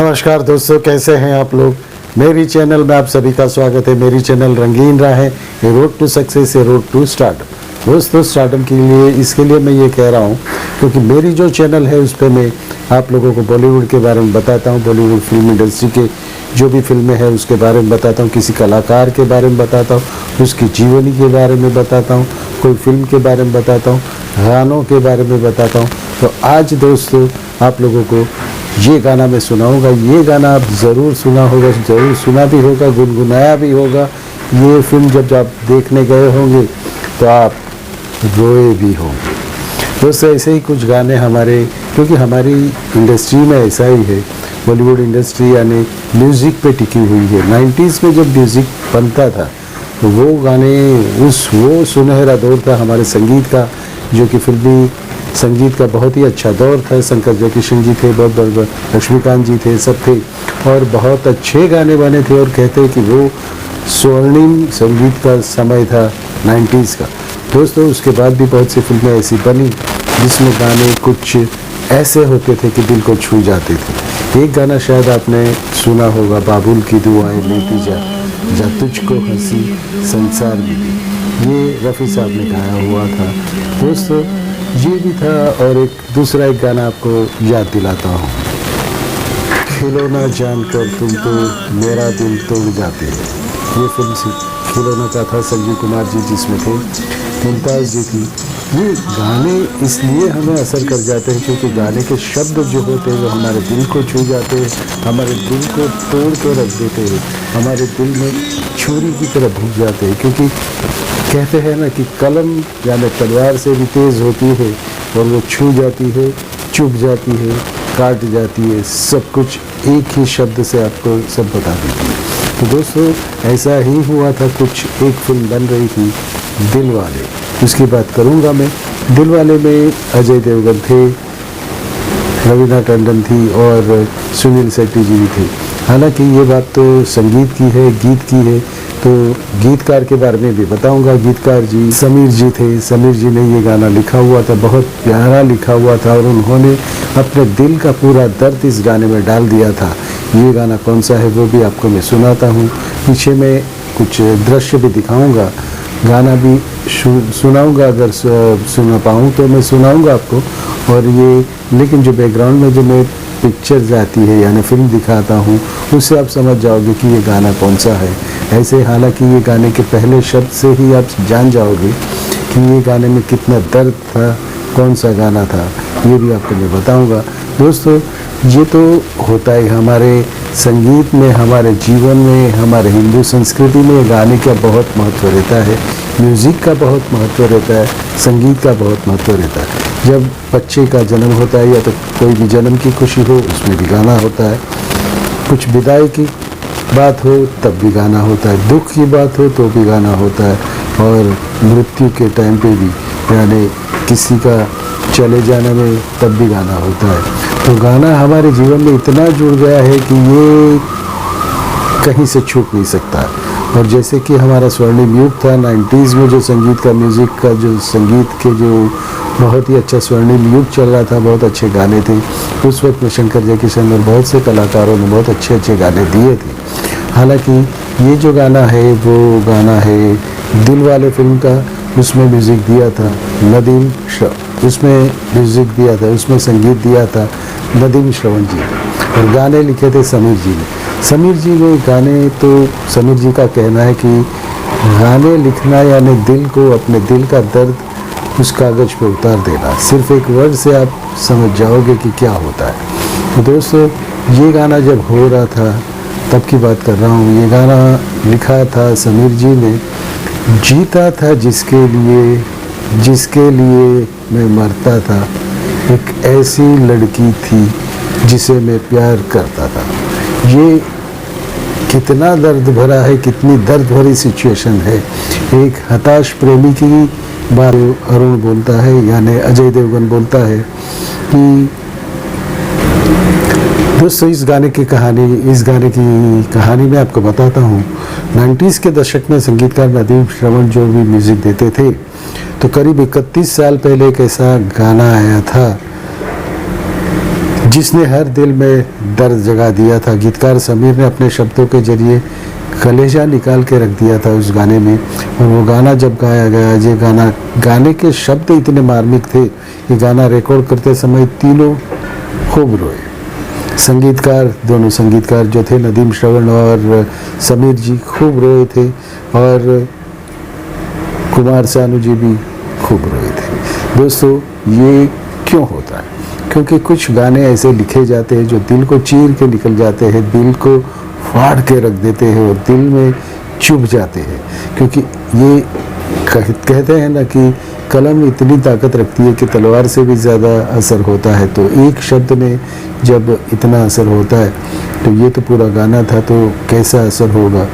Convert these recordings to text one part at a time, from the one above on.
नमस्कार दोस्तों, कैसे हैं आप लोग। मेरी चैनल में आप सभी का स्वागत है। मेरी चैनल रंगीन राह है, ये रोड टू सक्सेस, ये रोड टू स्टार्टअप। दोस्तों, स्टार्टअप के लिए इसके लिए मैं ये कह रहा हूँ क्योंकि मेरी जो चैनल है उस पर मैं आप लोगों को बॉलीवुड के बारे में बताता हूँ, बॉलीवुड फिल्म इंडस्ट्री के जो भी फिल्में हैं उसके बारे में बताता हूँ, किसी कलाकार के बारे में बताता हूँ, उसकी जीवनी के बारे में बताता हूँ, कोई फिल्म के बारे में बताता हूँ, गानों के बारे में बताता हूँ। तो आज दोस्तों आप लोगों को ये गाना मैं सुनाऊंगा। ये गाना आप ज़रूर सुना होगा, ज़रूर सुना भी होगा, गुनगुनाया भी होगा। ये फिल्म जब आप देखने गए होंगे तो आप रोए भी होंगे। दोस्तों, ऐसे ही कुछ गाने हमारे, क्योंकि हमारी इंडस्ट्री में ऐसा ही है, बॉलीवुड इंडस्ट्री यानी म्यूज़िक पे टिकी हुई है। 90s में जब म्यूज़िक बनता था तो वो गाने, वो सुनहरा दौर था हमारे संगीत का, जो कि फिल्मी संगीत का बहुत ही अच्छा दौर था। शंकर जयकिशन जी थे, बहुत लक्ष्मीकांत जी थे, सब थे और बहुत अच्छे गाने बने थे। और कहते हैं कि वो स्वर्णिम संगीत का समय था 90s का। दोस्तों, उसके बाद भी बहुत सी फिल्में ऐसी बनी जिसमें गाने कुछ ऐसे होते थे कि दिल को छू जाते थे। एक गाना शायद आपने सुना होगा, बाबुल की दुआएं लेती जा, जा तुझको हंसी संसार मिली। ये रफ़ी साहब ने गाया हुआ था। दोस्तों, ये भी था। और एक दूसरा एक गाना आपको याद दिलाता हूँ, खिलौना जानकर तुम तो मेरा दिल तोड़ जाते। ये फिल्म खिलौना का था, संजीव कुमार जी जिसमें थे, मुमताज़ जी थी। ये गाने इसलिए हमें असर कर जाते हैं क्योंकि गाने के शब्द जो होते हैं वो हमारे दिल को छू जाते हैं, हमारे दिल को तोड़ के रख देते हैं, हमारे दिल में छुरी की तरह भून जाते हैं। क्योंकि कहते हैं ना कि कलम यानी तलवार से भी तेज़ होती है और वो छू जाती है, चुभ जाती है, काट जाती है, सब कुछ एक ही शब्द से आपको सब बता देती है। तो दोस्तों, ऐसा ही हुआ था। कुछ एक फिल्म बन रही थी दिल वाले, उसकी बात करूंगा मैं। दिल वाले में अजय देवगन थे, रवीना टंडन थी और सुनील शेट्टी जी भी थे। हालांकि ये बात तो संगीत की है, गीत की है, तो गीतकार के बारे में भी बताऊंगा। गीतकार जी समीर जी थे। समीर जी ने ये गाना लिखा हुआ था, बहुत प्यारा लिखा हुआ था और उन्होंने अपने दिल का पूरा दर्द इस गाने में डाल दिया था। ये गाना कौन सा है वो भी आपको मैं सुनाता हूँ। पीछे में कुछ दृश्य भी दिखाऊंगा, गाना भी सुनाऊंगा, अगर सुना पाऊँ तो मैं सुनाऊंगा आपको। और ये लेकिन जो बैकग्राउंड में जो मैं पिक्चर जाती है यानी फिल्म दिखाता हूँ, उससे आप समझ जाओगे कि ये गाना कौन सा है। ऐसे हालांकि ये गाने के पहले शब्द से ही आप जान जाओगे कि ये गाने में कितना दर्द था, कौन सा गाना था, ये भी आपको मैं बताऊंगा। दोस्तों, ये तो होता है हमारे संगीत में, हमारे जीवन में, हमारे हिंदू संस्कृति में गाने का बहुत महत्व रहता है, म्यूज़िक का बहुत महत्व रहता है, संगीत का बहुत महत्व रहता है। जब बच्चे का जन्म होता है या तो कोई भी जन्म की खुशी हो, उसमें भी गाना होता है। कुछ विदाई की बात हो तब भी गाना होता है, दुख की बात हो तो भी गाना होता है, और मृत्यु के टाइम पे भी यानी किसी का चले जाने में तब भी गाना होता है। तो गाना हमारे जीवन में इतना जुड़ गया है कि ये कहीं से छूट नहीं सकता। और जैसे कि हमारा स्वर्णिम युग था 90s में, जो संगीत का, म्यूज़िक का, जो संगीत के जो बहुत ही अच्छा स्वर्णिम युग चल रहा था, बहुत अच्छे गाने थे उस वक्त में। शंकर जयकिशन और बहुत से कलाकारों ने बहुत अच्छे अच्छे गाने दिए थे। हालांकि ये जो गाना है वो गाना है दिल वाले फिल्म का, उसमें म्यूज़िक दिया था नदीम श्रवण, उसमें म्यूज़िक दिया था, उसमें संगीत दिया था नदीम श्रवण जी, और गाने लिखे थे समीर जी ने। समीर जी ने गाने, तो समीर जी का कहना है कि गाने लिखना यानी दिल को, अपने दिल का दर्द उस कागज़ पे उतार देना। सिर्फ एक वर्ड से आप समझ जाओगे कि क्या होता है। तो दोस्तों, ये गाना जब हो रहा था तब की बात कर रहा हूँ। ये गाना लिखा था समीर जी ने। जीता था जिसके लिए मैं मरता था, एक ऐसी लड़की थी जिसे मैं प्यार करता था। ये कितना दर्द भरा है, कितनी दर्द भरी सिचुएशन है। एक हताश प्रेमी की बात अरुण बोलता है, यानी अजय देवगन बोलता है कि दोस्तों, इस गाने की कहानी मैं आपको बताता हूँ। 90s के दशक में संगीतकार नदीम श्रवण जो भी म्यूज़िक देते थे, तो करीब 31 साल पहले एक ऐसा गाना आया था जिसने हर दिल में दर्द जगा दिया था। गीतकार समीर ने अपने शब्दों के जरिए कलेजा निकाल के रख दिया था उस गाने में। और वो गाना जब गाया गया, ये गाने के शब्द इतने मार्मिक थे कि गाना रिकॉर्ड करते समय तीनों खूब रोए। संगीतकार, दोनों संगीतकार जो थे नदीम श्रवण और समीर जी, खूब रोए थे और कुमार सानू जी भी खूब रोए थे। दोस्तों, ये क्यों होता है? क्योंकि कुछ गाने ऐसे लिखे जाते हैं जो दिल को चीर के निकल जाते हैं, दिल को फाड़ के रख देते हैं और दिल में चुभ जाते हैं। क्योंकि ये कहते हैं ना कि कलम इतनी ताकत रखती है कि तलवार से भी ज़्यादा असर होता है। तो एक शब्द में जब इतना असर होता है तो ये तो पूरा गाना था, तो कैसा असर होगा।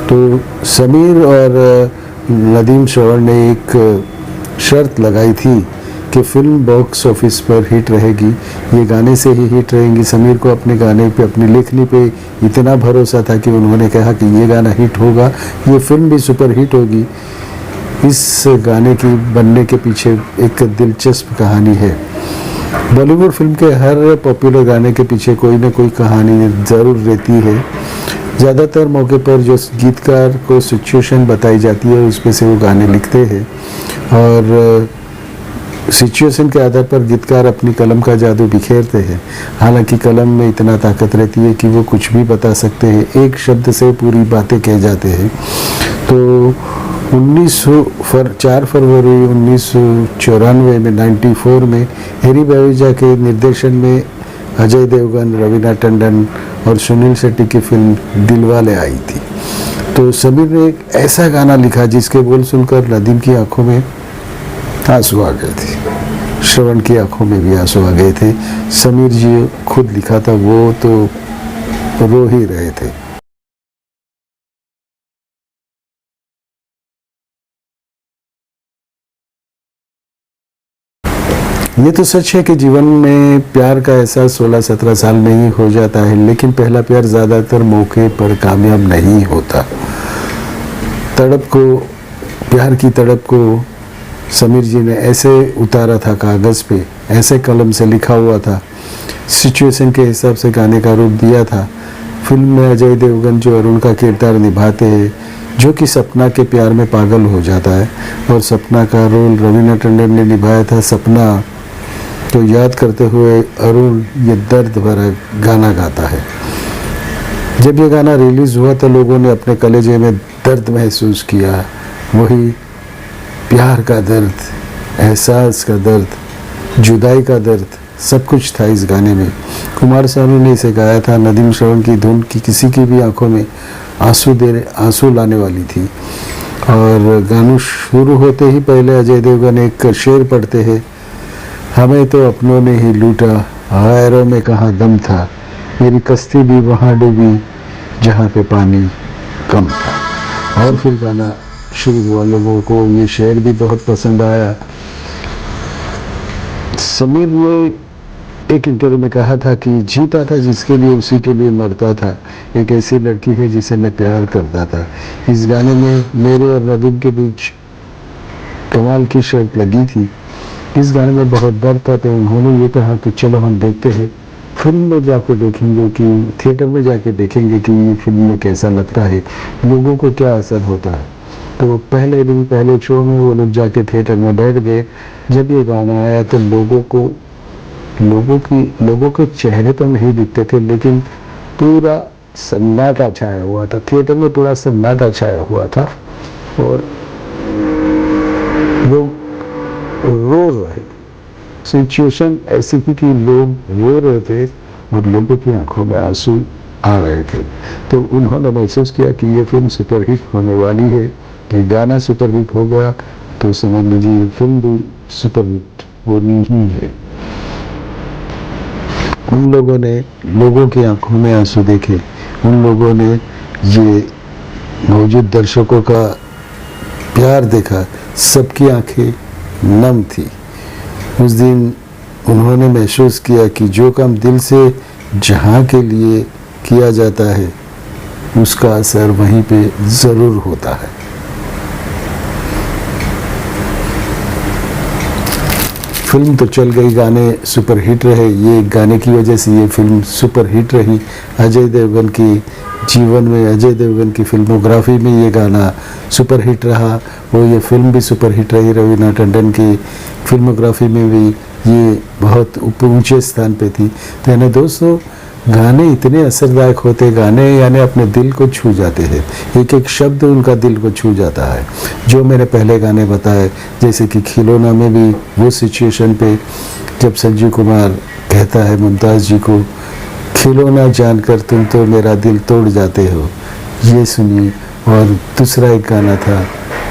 तो समीर और नदीम श्रवण ने एक शर्त लगाई थी कि फिल्म बॉक्स ऑफिस पर हिट रहेगी, ये गाने से ही हिट रहेंगी। समीर को अपने गाने पे, अपनी लेखनी पे इतना भरोसा था कि उन्होंने कहा कि ये गाना हिट होगा, ये फिल्म भी सुपर हिट होगी। इस गाने की बनने के पीछे एक दिलचस्प कहानी है। बॉलीवुड फिल्म के हर पॉपुलर गाने के पीछे कोई ना कोई कहानी ज़रूर रहती है। ज़्यादातर मौके पर जो गीतकार को सिचुएशन बताई जाती है उस पे से वो गाने लिखते हैं और सिचुएशन के आधार पर गीतकार अपनी कलम का जादू बिखेरते हैं। हालांकि कलम में इतना ताकत रहती है कि वो कुछ भी बता सकते हैं, एक शब्द से पूरी बातें कह जाते हैं। तो 4 फरवरी 1994 में 94 में हैरी बवेजा के निर्देशन में अजय देवगन, रवीना टंडन और सुनील शेट्टी की फिल्म दिलवाले आई थी। तो समीर ने एक ऐसा गाना लिखा जिसके बोल सुनकर नदीम की आंखों में आंसू आ गए थे, श्रवण की आंखों में भी आंसू आ गए थे। समीर जी खुद लिखा था, वो तो रो ही रहे थे। ये तो सच है कि जीवन में प्यार का एहसास 16-17 साल में ही हो जाता है, लेकिन पहला प्यार ज़्यादातर मौके पर कामयाब नहीं होता। तड़प को, प्यार की तड़प को समीर जी ने ऐसे उतारा था कागज़ पे, ऐसे कलम से लिखा हुआ था, सिचुएशन के हिसाब से गाने का रूप दिया था। फिल्म में अजय देवगन जो अरुण का किरदार निभाते हैं, जो कि सपना के प्यार में पागल हो जाता है, और सपना का रोल रवीना टंडन ने निभाया था। सपना तो याद करते हुए अरुण ये दर्द भरा गाना गाता है। जब ये गाना रिलीज़ हुआ तो लोगों ने अपने कलेजे में दर्द महसूस किया, वही प्यार का दर्द, एहसास का दर्द, जुदाई का दर्द, सब कुछ था इस गाने में। कुमार सानू ने इसे गाया था। नदीम श्रवण की धुन की किसी की भी आंखों में आंसू लाने वाली थी। और गाना शुरू होते ही पहले अजय देवगन एक शेर पढ़ते हैं, हमें तो अपनों ने ही लूटा, गैरों में कहाँ दम था, मेरी कश्ती भी वहाँ डूबी जहाँ पे पानी कम था। और फिर गाना शुरू हुआ। लोगों को ये शेर भी बहुत पसंद आया। समीर ने एक इंटरव्यू में कहा था कि जीता था जिसके लिए उसी के लिए मरता था, एक ऐसी लड़की है जिसे मैं प्यार करता था। इस गाने में मेरे और नदीम के बीच कमाल की शर्त लगी थी। इस गाने में बहुत दर्द था, तो उन्होंने ये कहा कि चलो हम देखते हैं, फिल्म में जाके देखेंगे कि थिएटर में जाके देखेंगे कि ये फिल्म में कैसा लगता है, लोगों को क्या असर होता है। तो पहले दिन, पहले शो में वो लोग जाके थिएटर में बैठ गए। जब ये गाना आया तो लोगों के चेहरे तो नहीं दिखते थे, लेकिन पूरा सन्नाटा छाया हुआ था। थिएटर में पूरा सन्नाटा छाया हुआ था और लोग रो रहे। सिचुएशन ऐसी थी कि लोग रो रहे थे और लोगों की आंखों में आंसू आ रहे थे। तो उन्होंने महसूस किया कि ये फिल्म सुपरहिट होने वाली है। कि गाना सुपरहिट हो गया तो समझ लीजिए फिल्म भी सुपरहिट होनी ही है। उन लोगों ने लोगों की आंखों में आंसू देखे, उन लोगों ने ये मौजूद दर्शकों का प्यार देखा, सबकी आंखें नम थी। उस दिन उन्होंने महसूस किया कि जो काम दिल से जहाँ के लिए किया जाता है उसका असर वहीं पे ज़रूर होता है। फिल्म तो चल गई, गाने सुपर हिट रहे, ये गाने की वजह से ये फिल्म सुपर हिट रही। अजय देवगन की जीवन में, अजय देवगन की फिल्मोग्राफी में ये गाना सुपर हिट रहा, वो ये फिल्म भी सुपर हिट रही। रवीना टंडन की फिल्मोग्राफी में भी ये बहुत ऊंचे स्थान पे थी। तो यानी दोस्तों गाने इतने असरदायक होते, गाने यानी अपने दिल को छू जाते हैं, एक एक शब्द उनका दिल को छू जाता है। जो मैंने पहले गाने बताए, जैसे कि खिलौना में भी वो सिचुएशन पे जब संजीव कुमार कहता है मुमताज़ जी को, खिलौना जानकर तुम तो मेरा दिल तोड़ जाते हो, ये सुनिए। और दूसरा एक गाना था,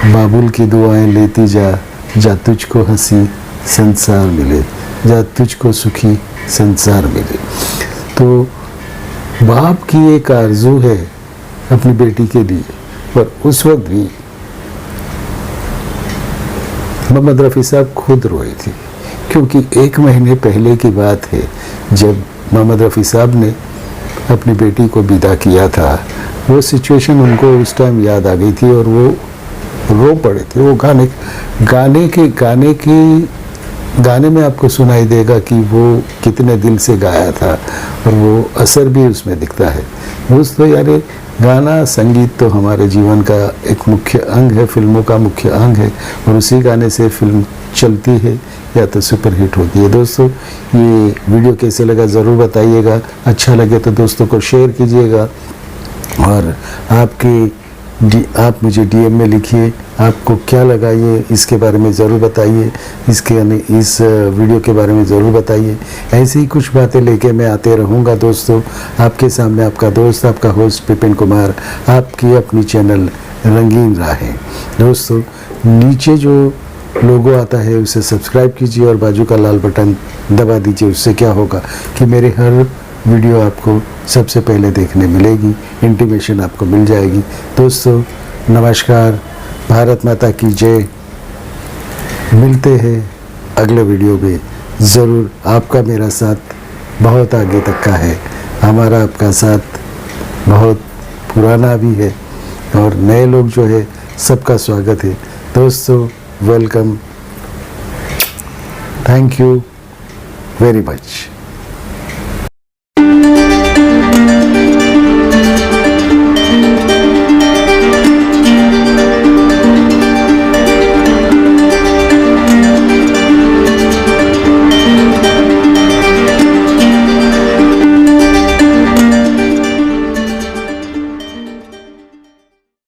बाबुल की दुआएं लेती जा, जा तुझको हंसी संसार मिले, जा तुझको सुखी संसार मिले। तो बाप की एक आरजू है अपनी बेटी के लिए, पर उस वक्त भी मोहम्मद रफ़ी साहब खुद रोए थे, क्योंकि 1 महीने पहले की बात है जब मोहम्मद रफ़ी साहब ने अपनी बेटी को विदा किया था। वो सिचुएशन उनको उस टाइम याद आ गई थी और वो रो पड़े थे। वो गाने में आपको सुनाई देगा कि वो कितने दिल से गाया था और वो असर भी उसमें दिखता है। दोस्तों यानी गाना संगीत तो हमारे जीवन का एक मुख्य अंग है, फिल्मों का मुख्य अंग है, और उसी गाने से फिल्म चलती है या तो सुपर हिट होती है। दोस्तों ये वीडियो कैसे लगा ज़रूर बताइएगा, अच्छा लगे तो दोस्तों को शेयर कीजिएगा, और आप मुझे DM में लिखिए आपको क्या लगा, ये इसके बारे में ज़रूर बताइए, इस वीडियो के बारे में ज़रूर बताइए। ऐसे ही कुछ बातें लेके मैं आते रहूँगा दोस्तों आपके सामने। आपका दोस्त, आपका होस्ट विपिन कुमार, आपकी अपनी चैनल रंगीन राहें। दोस्तों नीचे जो लोगो आता है उसे सब्सक्राइब कीजिए और बाजू का लाल बटन दबा दीजिए। उससे क्या होगा कि मेरे हर वीडियो आपको सबसे पहले देखने मिलेगी, इंटीमेशन आपको मिल जाएगी। दोस्तों नमस्कार, भारत माता की जय। मिलते हैं अगले वीडियो में ज़रूर। आपका मेरा साथ बहुत आगे तक का है, हमारा आपका साथ बहुत पुराना भी है, और नए लोग जो है सबका स्वागत है। दोस्तों welcome, thank you very much.